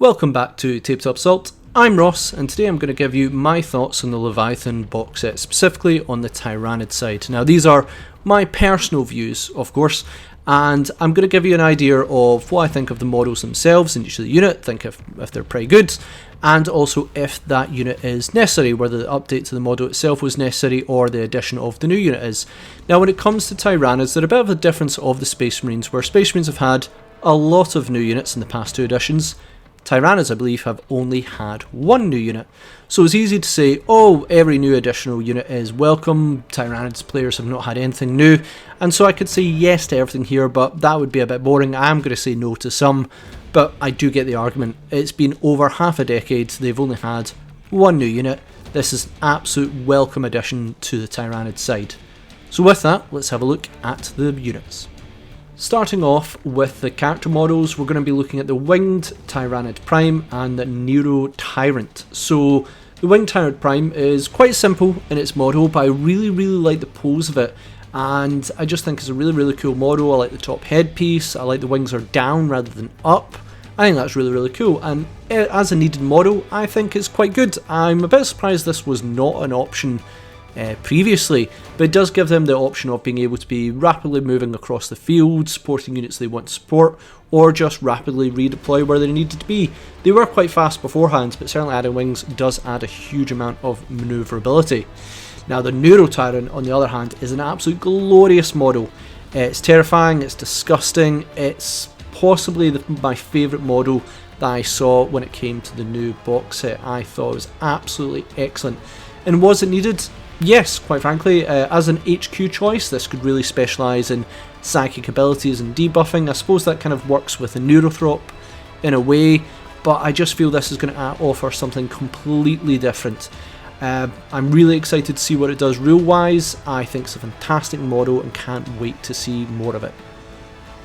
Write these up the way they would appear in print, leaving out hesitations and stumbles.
Welcome back to Tabletop Assault. I'm Ross, and today I'm going to give you my thoughts on the Leviathan box set, specifically on the Tyranid side. Now, these are my personal views, of course, and I'm going to give you an idea of what I think of the models themselves in each of the unit, think if they're pretty good, and also if that unit is necessary, whether the update to the model itself was necessary or the addition of the new unit is. Now, when it comes to Tyranids, they're a bit of a difference of the Space Marines, where Space Marines have had a lot of new units in the past two editions. Tyranids, I believe, have only had one new unit. So it's easy to say, oh, every new additional unit is welcome, Tyranids players have not had anything new, and so I could say yes to everything here, but that would be a bit boring. I'm going to say no to some, but I do get the argument. It's been over half a decade, they've only had one new unit. This is an absolute welcome addition to the Tyranid side. So with that, let's have a look at the units. Starting off with the character models, we're going to be looking at the Winged Tyranid Prime and the Nuerotyrant. So the Winged Tyranid Prime is quite simple in its model, but I really like the pose of it, and I just think it's a really cool model. I like the top headpiece, I like the wings are down rather than up. I think that's really cool, and as a needed model, I think it's quite good. I'm a bit surprised this was not an option previously, but it does give them the option of being able to be rapidly moving across the field, supporting units they want to support, or just rapidly redeploy where they needed to be. They were quite fast beforehand, but certainly adding wings does add a huge amount of manoeuvrability. Now the Nuerotyrant, on the other hand, is an absolute glorious model. It's terrifying, it's disgusting, it's possibly my favourite model that I saw when it came to the new box set. I thought it was absolutely excellent. And was it needed? Yes, quite frankly. As an HQ choice, this could really specialise in psychic abilities and debuffing. I suppose that kind of works with a Neurothrop in a way, but I just feel this is going to offer something completely different. I'm really excited to see what it does rule-wise. I think it's a fantastic model and can't wait to see more of it.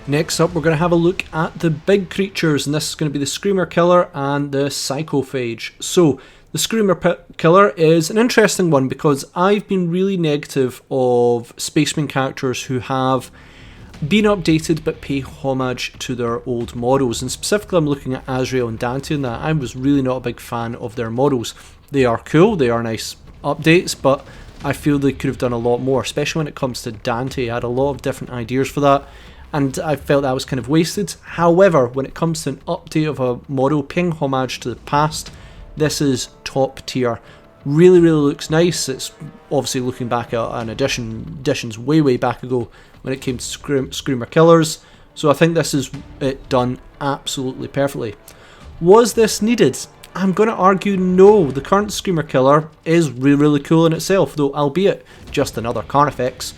Next up, we're going to have a look at the big creatures, and this is going to be the Screamer Killer and the Psychophage. So, the Screamer Killer is an interesting one because I've been really negative of Spaceman characters who have been updated but pay homage to their old models, and specifically I'm looking at Azrael and Dante in that. I was really not a big fan of their models. They are cool, they are nice updates, but I feel they could have done a lot more, especially when it comes to Dante. I had a lot of different ideas for that, and I felt that was kind of wasted. However, when it comes to an update of a model paying homage to the past, this is top tier. Really looks nice. It's obviously looking back at an editions way back ago when it came to Screamer Killers, so I think this is it done absolutely perfectly. Was this needed? I'm going to argue no. The current Screamer Killer is really cool in itself, though albeit just another Carnifex.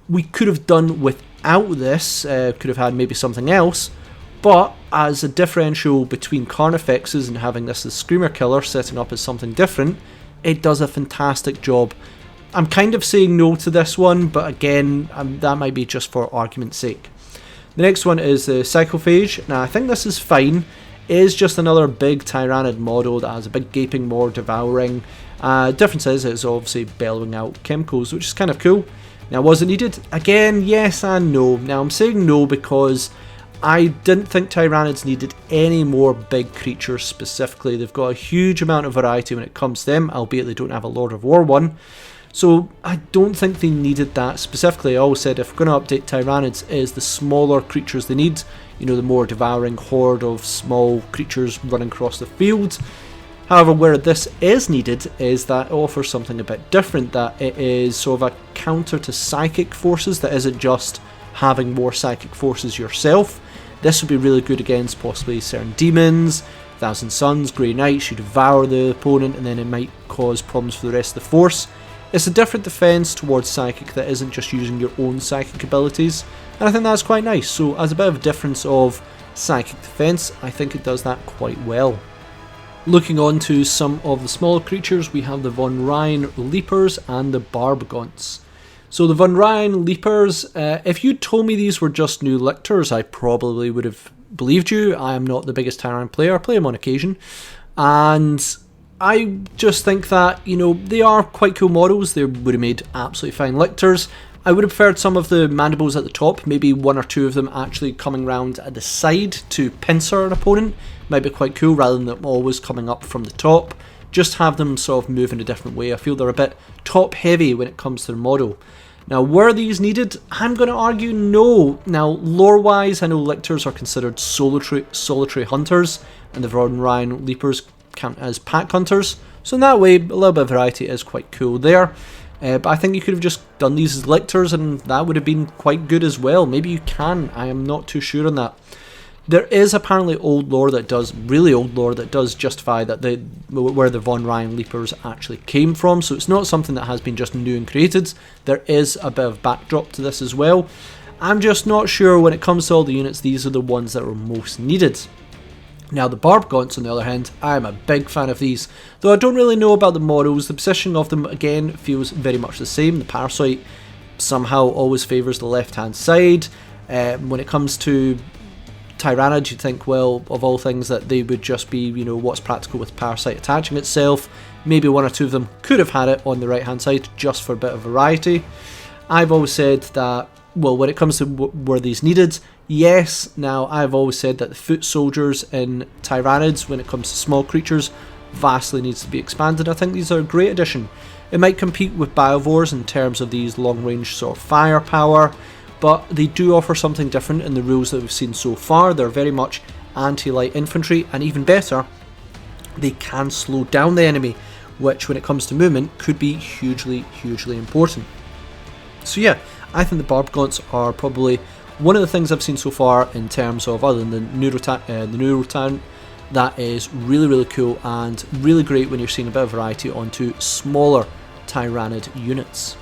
We could have done without this, could have had maybe something else, but as a differential between Carnifexes and having this as Screamer Killer setting up as something different, it does a fantastic job. I'm kind of saying no to this one, but again, that might be just for argument's sake. The next one is the Psychophage. Now, I think this is fine. It is just another big Tyranid model that has a big gaping maw devouring. Difference is it's obviously bellowing out chemicals, which is kind of cool. Now, was it needed? Again, yes and no. Now, I'm saying no because I didn't think Tyranids needed any more big creatures specifically. They've got a huge amount of variety when it comes to them, albeit they don't have a Lord of War one. So I don't think they needed that specifically. I always said if we're going to update Tyranids, it is the smaller creatures they need. You know, the more devouring horde of small creatures running across the field. However, where this is needed is that it offers something a bit different, that it is sort of a counter to psychic forces that isn't just having more psychic forces yourself. This would be really good against possibly certain demons, Thousand Suns, Grey Knights. You devour the opponent and then it might cause problems for the rest of the force. It's a different defense towards psychic that isn't just using your own psychic abilities, and I think that's quite nice. So as a bit of a difference of psychic defense, I think it does that quite well. Looking on to some of the smaller creatures, we have the Von Ryan Leapers and the Barbgaunts. So the Von Ryan Leapers, if you told me these were just new lictors, I probably would have believed you. I am not the biggest Tyranid player, I play them on occasion, and I just think that, you know, they are quite cool models. They would have made absolutely fine lictors. I would have preferred some of the mandibles at the top, maybe one or two of them actually coming round at the side to pincer an opponent. Might be quite cool rather than them always coming up from the top. Just have them sort of move in a different way. I feel they're a bit top heavy when it comes to the model. Now, were these needed? I'm going to argue no. Now, lore-wise, I know lictors are considered solitary hunters, and the Von Ryan Leapers count as pack hunters. So in that way, a little bit of variety is quite cool there. But I think you could have just done these as lictors, and that would have been quite good as well. Maybe you can. I am not too sure on that. There is apparently old lore that does, really old lore that does justify that where the Von Ryan Leapers actually came from, so it's not something that has been just new and created. There is a bit of backdrop to this as well. I'm just not sure when it comes to all the units, these are the ones that are most needed. Now the Barbgaunts on the other hand, I'm a big fan of these. Though I don't really know about the models, the positioning of them again feels very much the same. The Parasite somehow always favours the left hand side. When it comes to Tyranid, you'd think, well, of all things, that they would just be, you know, what's practical with Parasite attaching itself. Maybe one or two of them could have had it on the right hand side just for a bit of variety. I've always said that, well, when it comes to were these needed, yes. Now, I've always said that the foot soldiers in Tyranids, when it comes to small creatures, vastly needs to be expanded. I think these are a great addition. It might compete with Biovores in terms of these long range sort of firepower, but they do offer something different in the rules that we've seen so far. They're very much anti-light infantry, and even better, they can slow down the enemy, which when it comes to movement could be hugely important. So yeah, I think the Barbgaunts are probably one of the things I've seen so far in terms of, other than the Nuerotyrant, that is really cool and really great when you're seeing a bit of variety onto smaller Tyranid units.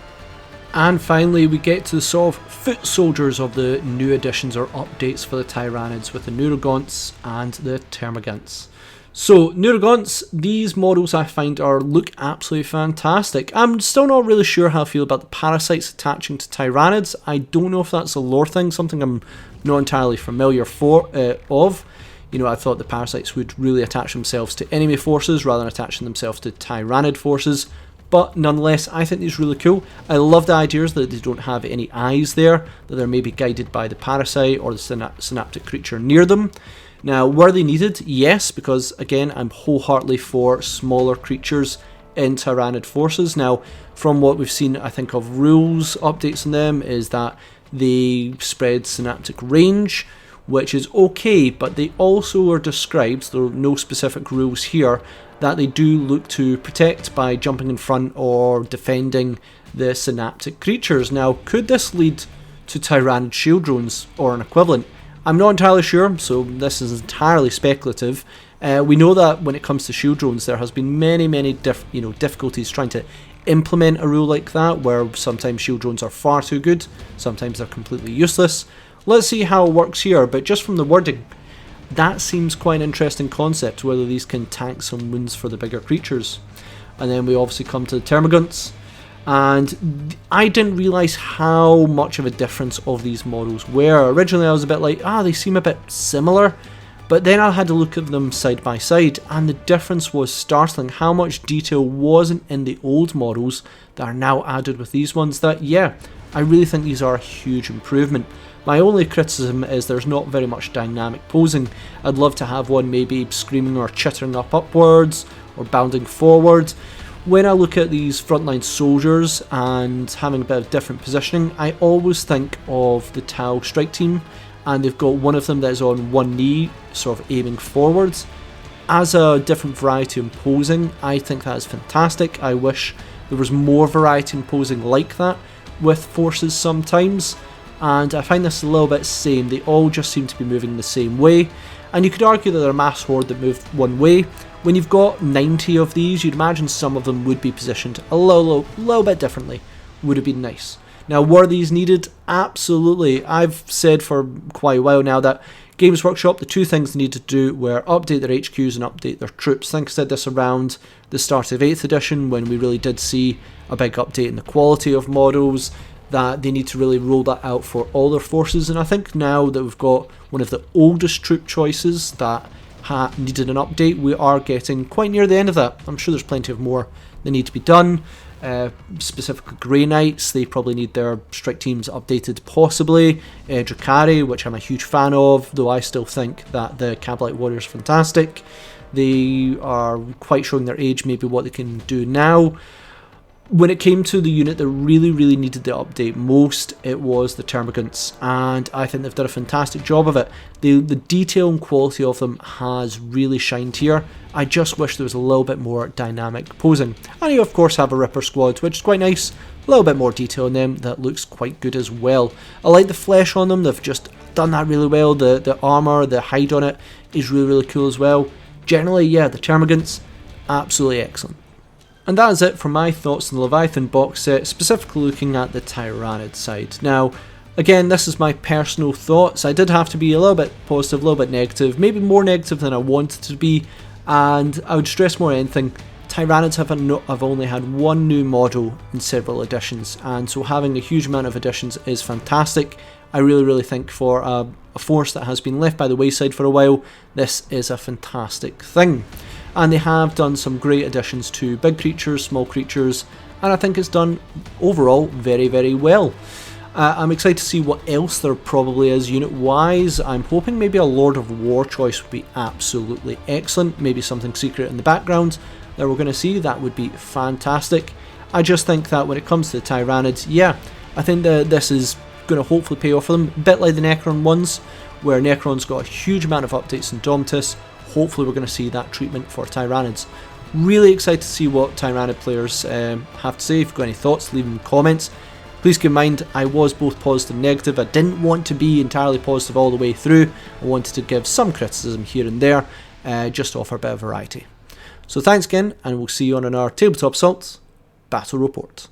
And finally, we get to the sort of foot soldiers of the new additions or updates for the Tyranids with the Nuerogaunts and the Termagaunts. So, Nuerogaunts, these models I find look absolutely fantastic. I'm still not really sure how I feel about the parasites attaching to Tyranids. I don't know if that's a lore thing, something I'm not entirely familiar of. You know, I thought the parasites would really attach themselves to enemy forces rather than attaching themselves to Tyranid forces. But nonetheless, I think these are really cool. I love the ideas that they don't have any eyes there, that they're maybe guided by the parasite or the synaptic creature near them. Now, were they needed? Yes, because again, I'm wholeheartedly for smaller creatures in Tyranid forces. Now, from what we've seen, I think of rules updates on them, is that they spread synaptic range, which is okay, but they also are described, there are no specific rules here, that they do look to protect by jumping in front or defending the synaptic creatures. Now, could this lead to Tyranid shield drones or an equivalent? I'm not entirely sure, so this is entirely speculative. We know that when it comes to shield drones, there has been many difficulties trying to implement a rule like that, where sometimes shield drones are far too good, sometimes they're completely useless. Let's see how it works here, but just from the wording, that seems quite an interesting concept, whether these can tank some wounds for the bigger creatures. And then we obviously come to the Termagaunts, and I didn't realise how much of a difference of these models were. Originally I was a bit like, they seem a bit similar, but then I had to look at them side by side, and the difference was startling. How much detail wasn't in the old models that are now added with these ones. That, yeah, I really think these are a huge improvement. My only criticism is there's not very much dynamic posing. I'd love to have one maybe screaming or chittering upwards or bounding forward. When I look at these frontline soldiers and having a bit of different positioning, I always think of the Tau strike team, and they've got one of them that is on one knee, sort of aiming forwards. As a different variety in posing, I think that is fantastic. I wish there was more variety in posing like that with forces sometimes. And I find this a little bit same. They all just seem to be moving the same way, and you could argue that they're a mass horde that move one way. When you've got 90 of these, you'd imagine some of them would be positioned a little bit differently. Would have been nice. Now, were these needed? Absolutely. I've said for quite a while now that Games Workshop, the two things they need to do were update their HQs and update their troops. I think I said this around the start of 8th edition, when we really did see a big update in the quality of models, that they need to really roll that out for all their forces. And I think now that we've got one of the oldest troop choices that needed an update. We are getting quite near the end of that. I'm sure there's plenty of more that need to be done. Specifically Grey Knights, they probably need their strike teams updated possibly. Drukhari, which I'm a huge fan of, though I still think that the Cabalite Warriors are fantastic. They are quite showing their age, maybe what they can do now. When it came to the unit that really needed the update most, it was the Termagaunts, and I think they've done a fantastic job of it. The detail and quality of them has really shined here. I just wish there was a little bit more dynamic posing. And you of course have a Ripper squad, which is quite nice. A little bit more detail on them that looks quite good as well. I like the flesh on them, they've just done that really well. The armour, the hide on it is really cool as well. Generally, yeah, the Termagaunts, absolutely excellent. And that is it for my thoughts on the Leviathan box set, specifically looking at the Tyranid side. Now, again, this is my personal thoughts. I did have to be a little bit positive, a little bit negative, maybe more negative than I wanted to be, and I would stress more than anything, Tyranids have only had one new model in several editions, and so having a huge amount of additions is fantastic. I really think for a force that has been left by the wayside for a while, this is a fantastic thing. And they have done some great additions to big creatures, small creatures, and I think it's done overall very well. I'm excited to see what else there probably is unit-wise. I'm hoping maybe a Lord of War choice would be absolutely excellent, maybe something secret in the background that we're going to see. That would be fantastic. I just think that when it comes to the Tyranids, yeah, I think that this is going to hopefully pay off for them, a bit like the Necron ones, where Necron's got a huge amount of updates in Dominus. Hopefully we're going to see that treatment for Tyranids. Really excited to see what Tyranid players have to say. If you've got any thoughts, leave them in the comments. Please keep in mind, I was both positive and negative. I didn't want to be entirely positive all the way through. I wanted to give some criticism here and there, just to offer a bit of variety. So thanks again, and we'll see you on our Tabletop Assault Battle Report.